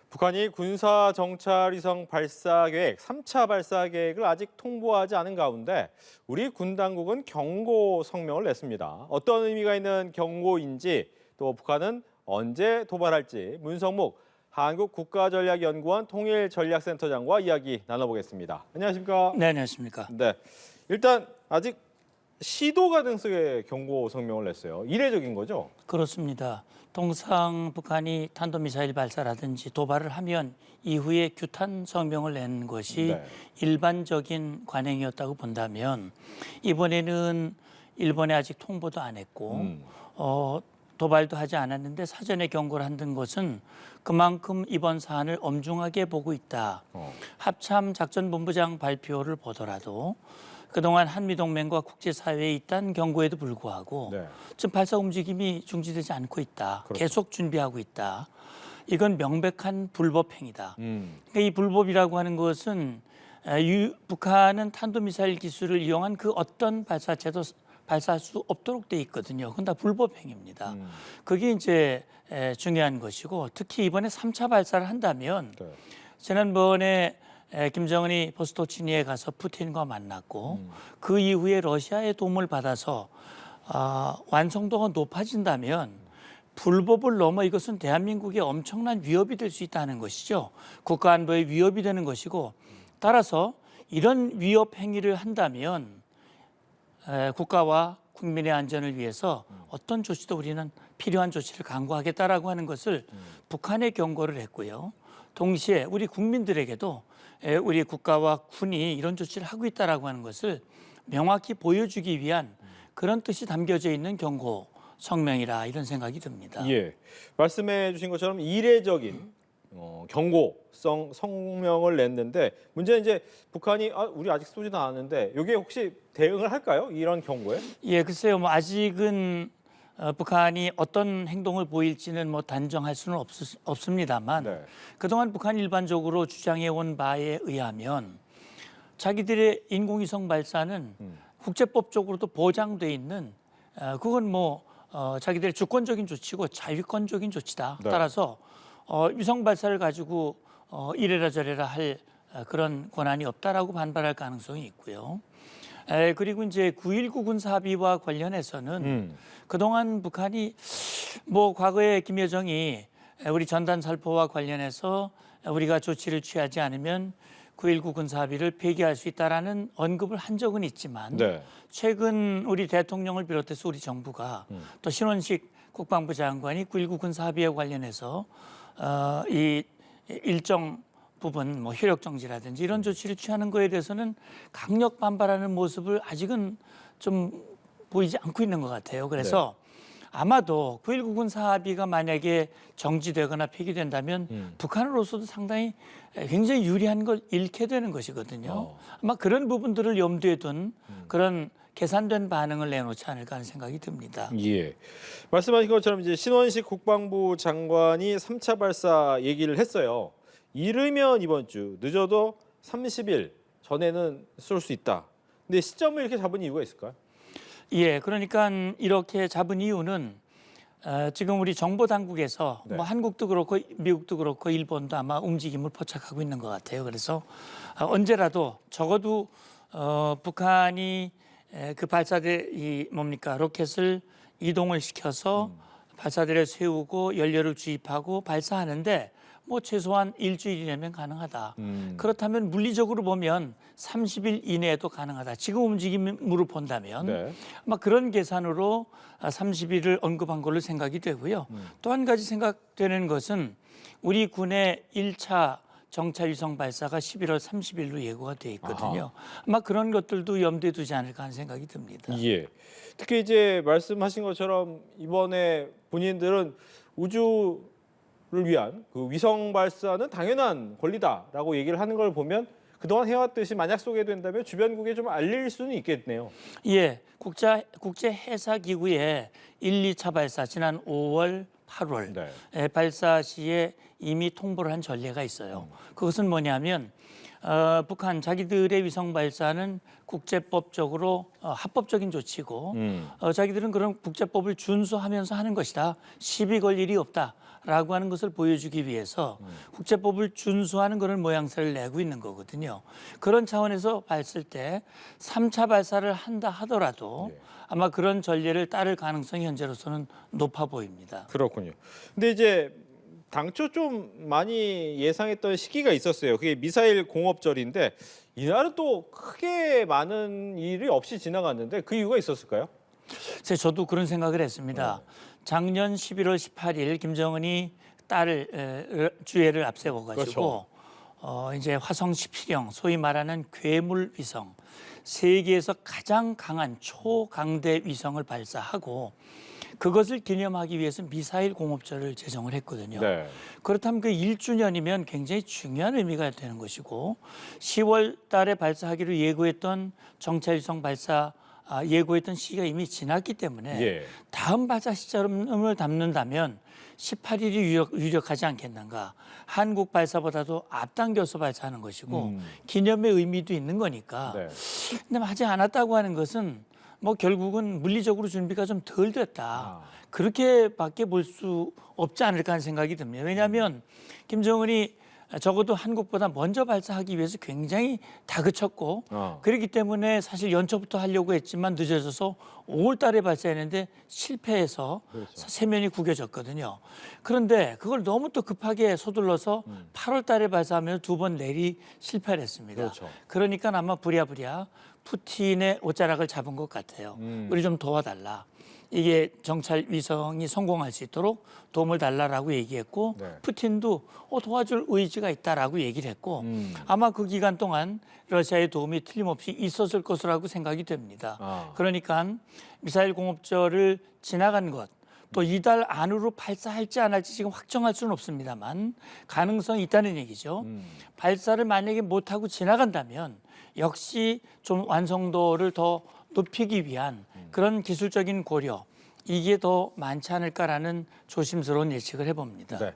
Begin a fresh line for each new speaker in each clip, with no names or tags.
북한이 군사 정찰 위성 발사 계획 3차 발사 계획을 아직 통보하지 않은 가운데 우리 군 당국은 경고 성명을 냈습니다. 어떤 의미가 있는 경고인지 또 북한은 언제 도발할지 문성묵 한국국가전략연구원 통일전략센터장과 이야기 나눠보겠습니다. 안녕하십니까?
네, 안녕하십니까?
네, 일단 아직 시도 가능성의 경고 성명을 냈어요. 이례적인 거죠?
그렇습니다. 통상 북한이 탄도미사일 발사라든지 도발을 하면 이후에 규탄 성명을 낸 것이
네.
일반적인 관행이었다고 본다면 이번에는 일본에 아직 통보도 안 했고 도발도 하지 않았는데 사전에 경고를 한다는 것은 그만큼 이번 사안을 엄중하게 보고 있다. 합참 작전본부장 발표를 보더라도 그동안 한미동맹과 국제사회에 있다는 경고에도 불구하고
네.
지금 발사 움직임이 중지되지 않고 있다.
그렇죠.
계속 준비하고 있다. 이건 명백한 불법행위다. 그러니까 이 불법이라고 하는 것은 북한은 탄도미사일 기술을 이용한 그 어떤 발사체도 발사할 수 없도록 돼 있거든요. 그건 다 불법행위입니다. 그게 이제 중요한 것이고 특히 이번에 3차 발사를 한다면
네.
지난번에 김정은이 보스토치니에 가서 푸틴과 만났고 그 이후에 러시아의 도움을 받아서 완성도가 높아진다면 불법을 넘어 이것은 대한민국에 엄청난 위협이 될 수 있다는 것이죠. 국가 안보에 위협이 되는 것이고 따라서 이런 위협 행위를 한다면 국가와 국민의 안전을 위해서 어떤 조치도 우리는 필요한 조치를 강구하겠다라고 하는 것을 북한에 경고를 했고요. 동시에 우리 국민들에게도 우리 국가와 군이 이런 조치를 하고 있다라고 하는 것을 명확히 보여주기 위한 그런 뜻이 담겨져 있는 경고 성명이라 이런 생각이 듭니다.
예, 말씀해 주신 것처럼 이례적인 경고성 성명을 냈는데 문제는 이제 북한이 우리 아직 쏘지도 않았는데 이게 혹시 대응을 할까요? 이런 경고에?
예, 글쎄요. 뭐 아직은 북한이 어떤 행동을 보일지는 뭐 단정할 수는 없습니다만
네.
그동안 북한이 일반적으로 주장해온 바에 의하면 자기들의 인공위성 발사는 국제법적으로도 보장돼 있는 그건 뭐 자기들의 주권적인 조치고 자유권적인 조치다.
네.
따라서 위성 발사를 가지고 이래라 저래라 할 그런 권한이 없다라고 반발할 가능성이 있고요. 그리고 이제 9.19 군사 합의와 관련해서는 그동안 북한이 뭐 과거에 김여정이 우리 전단 살포와 관련해서 우리가 조치를 취하지 않으면 9.19 군사 합의를 폐기할 수 있다라는 언급을 한 적은 있지만
네.
최근 우리 대통령을 비롯해서 우리 정부가 또 신원식 국방부 장관이 9.19 군사 합의에 관련해서 이 일정 부분 뭐 효력 정지라든지 이런 조치를 취하는 거에 대해서는 강력 반발하는 모습을 아직은 좀 보이지 않고 있는 것 같아요. 그래서 아마도 9.19 군사 합의가 만약에 정지되거나 폐기된다면 북한으로서도 상당히 굉장히 유리한 걸 잃게 되는 것이거든요. 아마 그런 부분들을 염두에 둔 그런 계산된 반응을 내놓지 않을까 하는 생각이 듭니다.
예. 말씀하신 것처럼 이제 신원식 국방부 장관이 3차 발사 얘기를 했어요. 이르면 이번 주, 늦어도 30일 전에는 쏠 수 있다. 근데 시점을 이렇게 잡은 이유가 있을까요?
예, 그러니까 이렇게 잡은 이유는 지금 우리 정보 당국에서
네.
뭐 한국도 그렇고 미국도 그렇고 일본도 아마 움직임을 포착하고 있는 것 같아요. 그래서 언제라도 적어도 북한이 그 발사대 이 뭡니까 로켓을 이동을 시켜서 발사대를 세우고 연료를 주입하고 발사하는데 뭐 최소한 일주일 이내면 가능하다. 그렇다면 물리적으로 보면 30일 이내에도 가능하다. 지금 움직임으로 본다면
네.
아마 그런 계산으로 30일을 언급한 걸로 생각이 되고요. 또 한 가지 생각되는 것은 우리 군의 1차 정찰 위성 발사가 11월 30일로 예고가 돼 있거든요. 아마 그런 것들도 염두에 두지 않을까 하는 생각이 듭니다.
예. 특히 이제 말씀하신 것처럼 이번에 본인들은 우주를 위한 그 위성 발사는 당연한 권리다라고 얘기를 하는 걸 보면 그동안 해왔듯이 만약 쏘게 된다면 주변국에 좀 알릴 수는 있겠네요.
예, 국제 해사 기구의 1, 2차 발사 지난 5월, 8월
네.
발사 시에 이미 통보를 한 전례가 있어요. 그것은 뭐냐면 북한 자기들의 위성 발사는 국제법적으로 합법적인 조치고 자기들은 그런 국제법을 준수하면서 하는 것이다. 시비 걸 일이 없다. 라고 하는 것을 보여주기 위해서 국제법을 준수하는 그런 모양새를 내고 있는 거거든요. 그런 차원에서 봤을 때 3차 발사를 한다 하더라도 아마 그런 전례를 따를 가능성이 현재로서는 높아 보입니다.
그렇군요. 근데 이제 당초 좀 많이 예상했던 시기가 있었어요. 그게 미사일 공업절인데 이날은 또 크게 많은 일이 없이 지나갔는데 그 이유가 있었을까요?
글쎄, 저도 그런 생각을 했습니다. 작년 11월 18일 김정은이 딸을 주애를 앞세워 가지고 이제 화성 17형 소위 말하는 괴물 위성, 세계에서 가장 강한 초강대 위성을 발사하고 그것을 기념하기 위해서 미사일 공업절을 제정을 했거든요.
네.
그렇다면 그 1주년이면 굉장히 중요한 의미가 되는 것이고 10월 달에 발사하기로 예고했던 정찰위성 발사 예고했던 시기가 이미 지났기 때문에
예.
다음 발사 시점을 담는다면 18일이 유력하지 않겠는가. 한국 발사보다도 앞당겨서 발사하는 것이고 기념의 의미도 있는 거니까.
네.
근데 하지 않았다고 하는 것은 뭐 결국은 물리적으로 준비가 좀 덜 됐다. 그렇게밖에 볼 수 없지 않을까 하는 생각이 듭니다. 왜냐하면 김정은이 적어도 한국보다 먼저 발사하기 위해서 굉장히 다그쳤고 그렇기 때문에 사실 연초부터 하려고 했지만 늦어져서 5월 달에 발사했는데 실패해서 세면이 구겨졌거든요. 그런데 그걸 너무 또 급하게 서둘러서 8월 달에 발사하면 두 번 내리 실패를 했습니다.
그렇죠.
그러니까 아마 부랴부랴 푸틴의 옷자락을 잡은 것 같아요. 우리 좀 도와달라. 이게 정찰 위성이 성공할 수 있도록 도움을 달라라고 얘기했고
네.
푸틴도 도와줄 의지가 있다라고 얘기를 했고 아마 그 기간 동안 러시아의 도움이 틀림없이 있었을 것이라고 생각이 됩니다. 그러니까 미사일 공업절을 지나간 것 또 이달 안으로 발사할지 안 할지 지금 확정할 수는 없습니다만 가능성이 있다는 얘기죠. 발사를 만약에 못하고 지나간다면 역시 좀 완성도를 더 높이기 위한 그런 기술적인 고려 이게 더 많지 않을까라는 조심스러운 예측을 해봅니다.
네.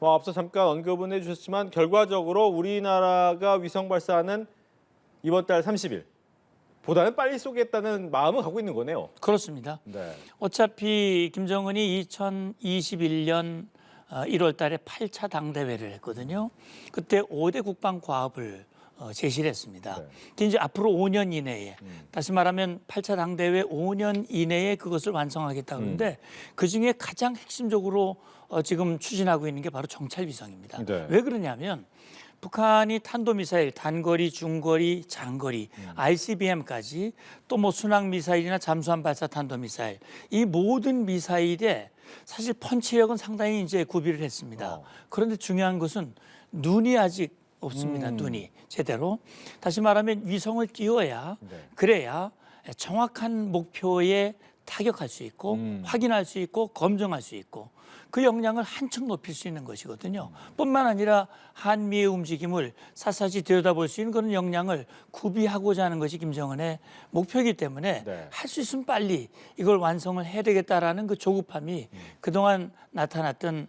앞서 잠깐 언급은 해주셨지만 결과적으로 우리나라가 위성 발사는 이번 달 30일 보다는 빨리 쏘겠다는 마음을 갖고 있는 거네요.
그렇습니다.
네.
어차피 김정은이 2021년 1월 달에 8차 당대회를 했거든요. 그때 5대 국방 과업을 제시를 했습니다.
네.
근데 이제 앞으로 5년 이내에 다시 말하면 8차 당대회 5년 이내에 그것을 완성하겠다 그러는데 그중에 가장 핵심적으로 지금 추진하고 있는 게 바로 정찰위성입니다.
네.
왜 그러냐면 북한이 탄도미사일, 단거리, 중거리, 장거리, ICBM까지 또 뭐 순항미사일이나 잠수함 발사 탄도미사일 이 모든 미사일에 사실 펀치력은 상당히 이제 구비를 했습니다. 그런데 중요한 것은 눈이 아직 없습니다. 눈이 제대로. 다시 말하면 위성을 띄워야 그래야 정확한 목표에 타격할 수 있고 확인할 수 있고 검증할 수 있고 그 역량을 한층 높일 수 있는 것이거든요. 뿐만 아니라 한미의 움직임을 샅샅이 들여다볼 수 있는 그런 역량을 구비하고자 하는 것이 김정은의 목표이기 때문에 할 수 있으면 빨리 이걸 완성을 해야 되겠다라는 그 조급함이 그동안 나타났던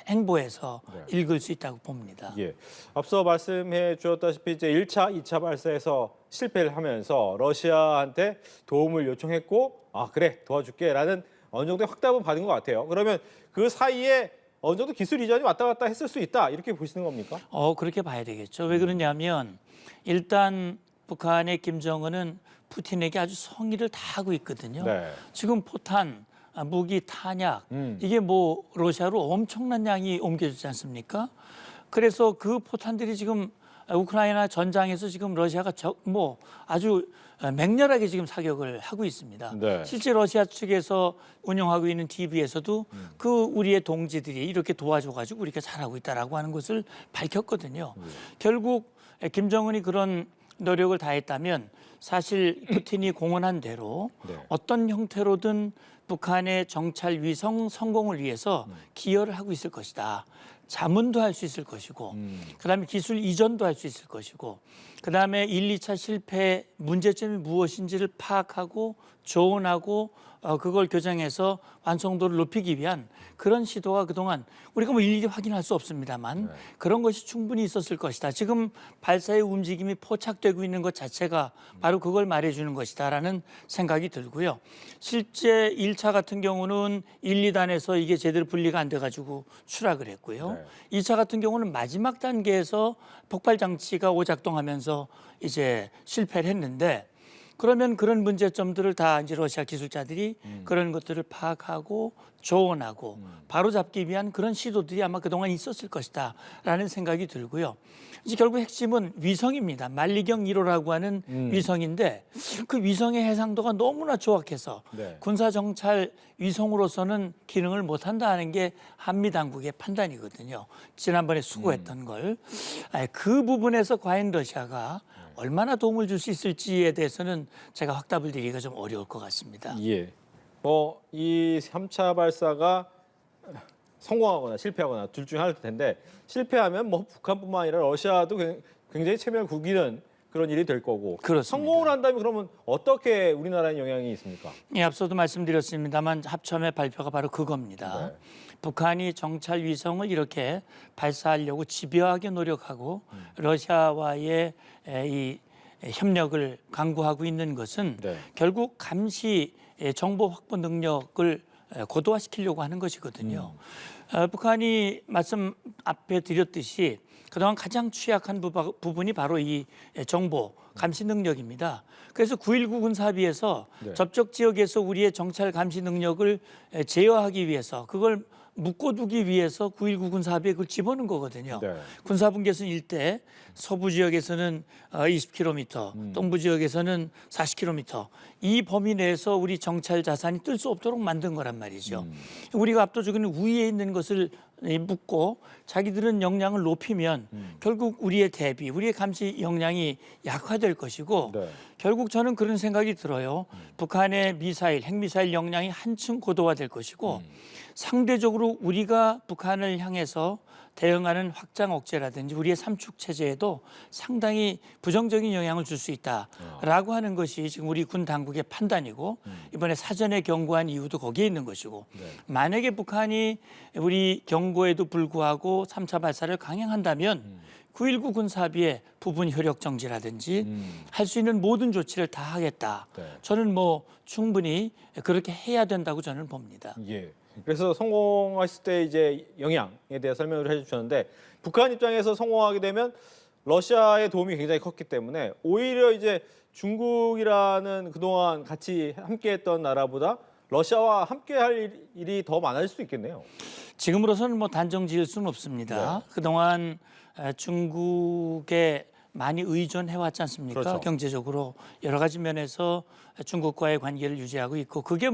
행보에서 읽을 수 있다고 봅니다.
예. 앞서 말씀해 주셨다시피 이제 1차, 2차 발사에서 실패를 하면서 러시아한테 도움을 요청했고 그래 도와줄게라는 어느 정도의 확답은 받은 것 같아요. 그러면 그 사이에 어느 정도 기술 이전이 왔다 갔다 했을 수 있다 이렇게 보시는 겁니까?
그렇게 봐야 되겠죠. 왜 그러냐면 일단 북한의 김정은은 푸틴에게 아주 성의를 다하고 있거든요.
네.
지금 포탄, 무기, 탄약 이게 뭐 러시아로 엄청난 양이 옮겨지지 않습니까? 그래서 그 포탄들이 지금 우크라이나 전장에서 지금 러시아가 뭐 아주 맹렬하게 지금 사격을 하고 있습니다.
네.
실제 러시아 측에서 운영하고 있는 TV에서도 그 우리의 동지들이 이렇게 도와줘가지고 우리가 잘하고 있다라고 하는 것을 밝혔거든요. 결국 김정은이 그런 노력을 다했다면 사실 푸틴이 공언한 대로 어떤 형태로든 북한의 정찰 위성 성공을 위해서 기여를 하고 있을 것이다. 자문도 할 수 있을 것이고 그다음에 기술 이전도 할 수 있을 것이고 그다음에 1, 2차 실패 문제점이 무엇인지를 파악하고 조언하고 그걸 교정해서 완성도를 높이기 위한 그런 시도가 그동안 우리가 뭐 일일이 확인할 수 없습니다만 그런 것이 충분히 있었을 것이다. 지금 발사의 움직임이 포착되고 있는 것 자체가 바로 그걸 말해주는 것이다라는 생각이 들고요. 실제 1차 같은 경우는 1, 2단에서 이게 제대로 분리가 안 돼가지고 추락을 했고요. 2차 같은 경우는 마지막 단계에서 폭발 장치가 오작동하면서 이제 실패를 했는데 그러면 그런 문제점들을 다 이제 러시아 기술자들이 그런 것들을 파악하고 조언하고 바로잡기 위한 그런 시도들이 아마 그동안 있었을 것이다라는 생각이 들고요. 이제 결국 핵심은 위성입니다. 만리경 1호라고 하는 위성인데 그 위성의 해상도가 너무나 조악해서 군사 정찰 위성으로서는 기능을 못한다는 게 한미 당국의 판단이거든요. 지난번에 수고했던 걸. 그 부분에서 과연 러시아가 얼마나 도움을 줄 수 있을지에 대해서는 제가 확답을 드리기가 좀 어려울 것 같습니다.
예. 이 3차 발사가 성공하거나 실패하거나 둘 중에 하나일 텐데 실패하면 북한뿐만 아니라 러시아도 굉장히 체면을 구기는 그런 일이 될 거고
그렇습니다.
성공을 한다면 그러면 어떻게 우리나라에 영향이 있습니까?
예, 앞서도 말씀드렸습니다만 합참의 발표가 바로 그겁니다. 북한이 정찰 위성을 이렇게 발사하려고 집요하게 노력하고 러시아와의 이 협력을 강구하고 있는 것은 결국 감시 정보 확보 능력을 고도화시키려고 하는 것이거든요. 북한이 말씀 앞에 드렸듯이 그동안 가장 취약한 부분이 바로 이 정보 감시 능력입니다. 그래서 9.19 군사합의에서 접촉 지역에서 우리의 정찰 감시 능력을 제어하기 위해서 그걸 묶어두기 위해서 9.19 군사합의에 그걸 집어넣은 거거든요. 군사분계선 일대 서부 지역에서는 20km, 동부 지역에서는 40km 이 범위 내에서 우리 정찰 자산이 뜰 수 없도록 만든 거란 말이죠. 우리가 압도적으로 우위에 있는 것을 묶고 자기들은 역량을 높이면 결국 우리의 대비, 우리의 감시 역량이 약화될 것이고 결국 저는 그런 생각이 들어요. 북한의 미사일, 핵미사일 역량이 한층 고도화될 것이고 상대적으로 우리가 북한을 향해서 대응하는 확장 억제라든지 우리의 삼축 체제에도 상당히 부정적인 영향을 줄 수 있다라고 하는 것이 지금 우리 군 당국의 판단이고 이번에 사전에 경고한 이유도 거기에 있는 것이고 만약에 북한이 우리 경고에도 불구하고 3차 발사를 강행한다면 9.19 군사합의의 부분 효력 정지라든지 할 수 있는 모든 조치를 다 하겠다. 저는 충분히 그렇게 해야 된다고 저는 봅니다.
예. 그래서 성공했을 때 이제 영향에 대해 설명을 해주셨는데 북한 입장에서 성공하게 되면 러시아의 도움이 굉장히 컸기 때문에 오히려 이제 중국이라는 그동안 같이 함께했던 나라보다 러시아와 함께할 일이 더 많아질 수도 있겠네요.
지금으로서는 단정 지을 수는 없습니다. 그동안 중국에 많이 의존해왔지 않습니까? 경제적으로 여러 가지 면에서 중국과의 관계를 유지하고 있고 그게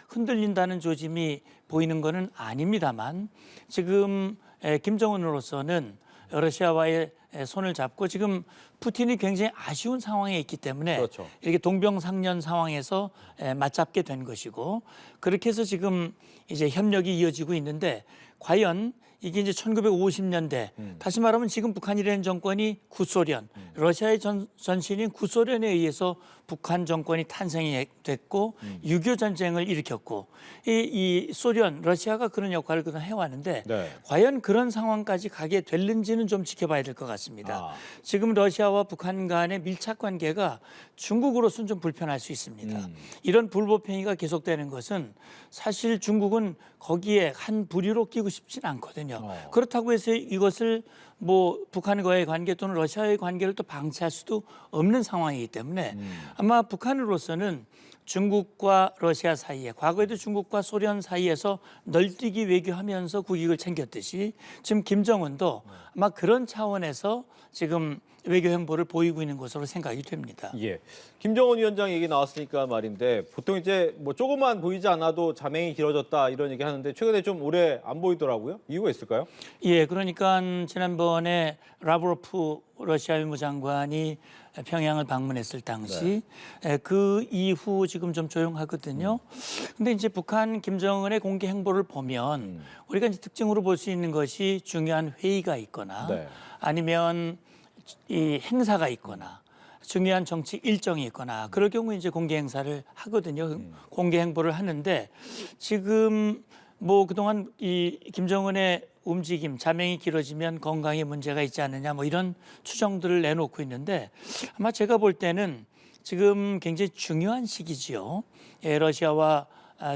흔들린다는 조짐이 보이는 것은 아닙니다만 지금 김정은으로서는 러시아와의 손을 잡고 지금 푸틴이 굉장히 아쉬운 상황에 있기 때문에 이렇게 동병상련 상황에서 맞잡게 된 것이고 그렇게 해서 지금 이제 협력이 이어지고 있는데 과연 이게 이제 1950년대 다시 말하면 지금 북한이라는 정권이 구소련 러시아의 전신인 구소련에 의해서 북한 정권이 탄생이 됐고 6.25 전쟁을 일으켰고 이 소련 러시아가 그런 역할을 그동안 해왔는데 과연 그런 상황까지 가게 될는지는 좀 지켜봐야 될 것 같습니다. 지금 러시아와 북한 간의 밀착 관계가 중국으로서는 좀 불편할 수 있습니다. 이런 불보행이가 계속되는 것은 사실 중국은 거기에 한 부류로 끼고 싶지는 않거든요. 그렇다고 해서 이것을 북한과의 관계 또는 러시아의 관계를 또 방치할 수도 없는 상황이기 때문에 아마 북한으로서는 중국과 러시아 사이에 과거에도 중국과 소련 사이에서 널뛰기 외교하면서 국익을 챙겼듯이 지금 김정은도 아마 그런 차원에서 지금 외교 행보를 보이고 있는 것으로 생각이 됩니다.
예. 김정은 위원장 얘기 나왔으니까 말인데 보통 이제 조금만 보이지 않아도 자맹이 길어졌다 이런 얘기 하는데 최근에 좀 오래 안 보이더라고요. 이유가 있을까요?
예, 그러니까 지난번에 라브로프 러시아 외무장관이 평양을 방문했을 당시 그 이후 지금 좀 조용하거든요. 근데 이제 북한 김정은의 공개 행보를 보면 우리가 이제 특징으로 볼 수 있는 것이 중요한 회의가 있거나 아니면 이 행사가 있거나 중요한 정치 일정이 있거나 그럴 경우 이제 공개 행사를 하거든요. 공개 행보를 하는데 지금 뭐 그동안 이 김정은의 움직임, 자명이 길어지면 건강에 문제가 있지 않느냐 뭐 이런 추정들을 내놓고 있는데 아마 제가 볼 때는 지금 굉장히 중요한 시기지요. 예, 러시아와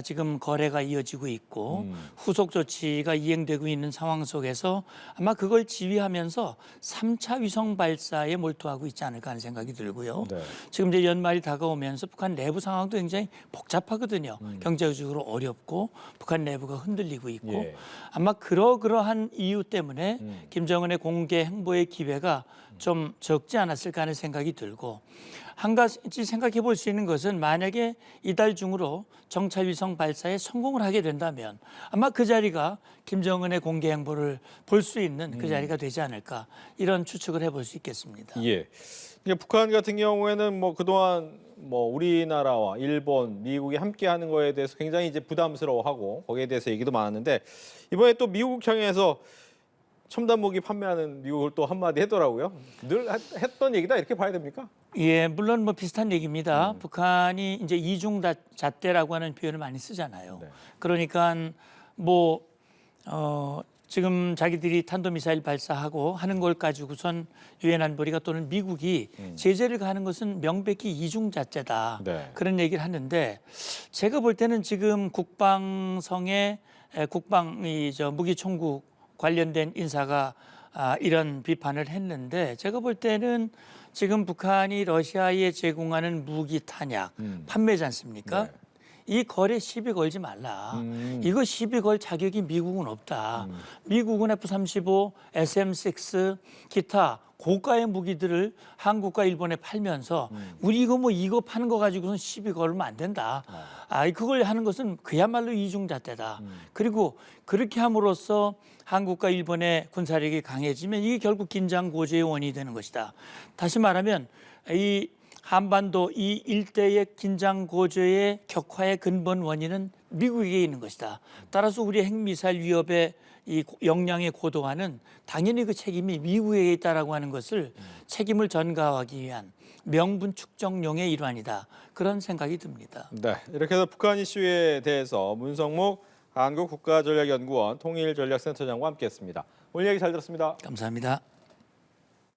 지금 거래가 이어지고 있고 후속 조치가 이행되고 있는 상황 속에서 아마 그걸 지휘하면서 3차 위성 발사에 몰두하고 있지 않을까 하는 생각이 들고요.
네.
지금 이제 연말이 다가오면서 북한 내부 상황도 굉장히 복잡하거든요. 경제적으로 어렵고 북한 내부가 흔들리고 있고
예.
아마 그러한 이유 때문에 김정은의 공개 행보의 기회가 좀 적지 않았을까 하는 생각이 들고 한 가지 생각해 볼 수 있는 것은 만약에 이달 중으로 정찰 위성 발사에 성공을 하게 된다면 아마 그 자리가 김정은의 공개 행보를 볼 수 있는 그 자리가 되지 않을까 이런 추측을 해볼 수 있겠습니다.
예. 그러니까 북한 같은 경우에는 뭐 그동안 뭐 우리나라와 일본, 미국이 함께하는 거에 대해서 굉장히 이제 부담스러워하고 거기에 대해서 얘기도 많았는데 이번에 또 미국 향해서 첨단 무기 판매하는 미국을 또 한마디 했더라고요. 늘 했던 얘기다 이렇게 봐야 됩니까?
예, 물론 뭐 비슷한 얘기입니다. 북한이 이제 이중 잣대라고 하는 표현을 많이 쓰잖아요.
네.
그러니까 뭐 지금 자기들이 탄도미사일 발사하고 하는 걸 가지고선 유엔 안보리가 또는 미국이 제재를 가하는 것은 명백히 이중 잣대다.
네.
그런 얘기를 하는데 제가 볼 때는 지금 국방성의 무기 총국 관련된 인사가 이런 비판을 했는데 제가 볼 때는 지금 북한이 러시아에 제공하는 무기 탄약 판매지 않습니까?
네.
이 거래 시비 걸지 말라. 이거 시비 걸 자격이 미국은 없다. 미국은 F-35, SM-6 기타 고가의 무기들을 한국과 일본에 팔면서 우리 이거 파는 거 가지고선 시비 걸면 안 된다. 그걸 하는 것은 그야말로 이중잣대다. 그리고 그렇게 함으로써 한국과 일본의 군사력이 강해지면 이게 결국 긴장 고조의 원인이 되는 것이다. 다시 말하면 이 한반도 이 일대의 긴장 고조의 격화의 근본 원인은 미국에 있는 것이다. 따라서 우리 핵미사일 위협의 이 역량의 고도화는 당연히 그 책임이 미국에 있다라고 하는 것을 책임을 전가하기 위한 명분 축적용의 일환이다. 그런 생각이 듭니다.
네, 이렇게 해서 북한 이슈에 대해서 문성목 한국국가전략연구원 통일전략센터장과 함께했습니다. 오늘 얘기 잘 들었습니다.
감사합니다.